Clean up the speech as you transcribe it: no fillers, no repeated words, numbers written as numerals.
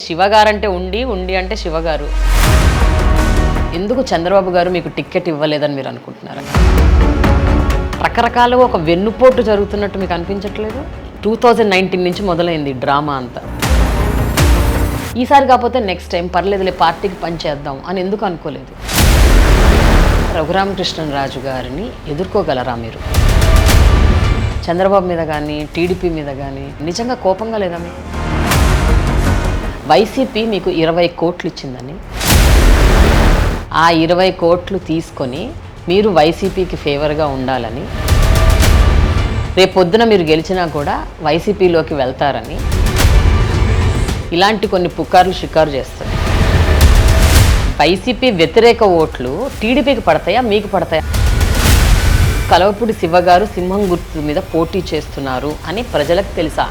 శివగారంటే ఉండి అంటే శివగారు. ఎందుకు చంద్రబాబు గారు మీకు టికెట్ ఇవ్వలేదని మీరు అనుకుంటున్నారా? రకరకాలుగా ఒక వెన్నుపోటు జరుగుతున్నట్టు మీకు అనిపించట్లేదు? 2019 నుంచి మొదలైంది డ్రామా అంతా. ఈసారి కాకపోతే నెక్స్ట్ టైం పర్లేదులే పార్టీకి పనిచేద్దాం అని ఎందుకు అనుకోలేదు? రఘురామకృష్ణరాజు గారిని ఎదుర్కోగలరా మీరు? చంద్రబాబు మీద కానీ టీడీపీ మీద కానీ నిజంగా కోపంగా లేదా మీకు? వైసీపీ మీకు 20 కోట్లు ఇచ్చిందని, ఆ 20 కోట్లు తీసుకొని మీరు వైసీపీకి ఫేవర్గా ఉండాలని, రేపొద్దున మీరు గెలిచినా కూడా వైసీపీలోకి వెళ్తారని ఇలాంటి కొన్ని పుకార్లు షికారు చేస్తారు. వైసీపీ వ్యతిరేక ఓట్లు టీడీపీకి పడతాయా మీకు పడతాయా? కలవపూడి శివ గారు సింహం గుర్తు మీద పోటీ చేస్తున్నారు అని ప్రజలకు తెలుసా?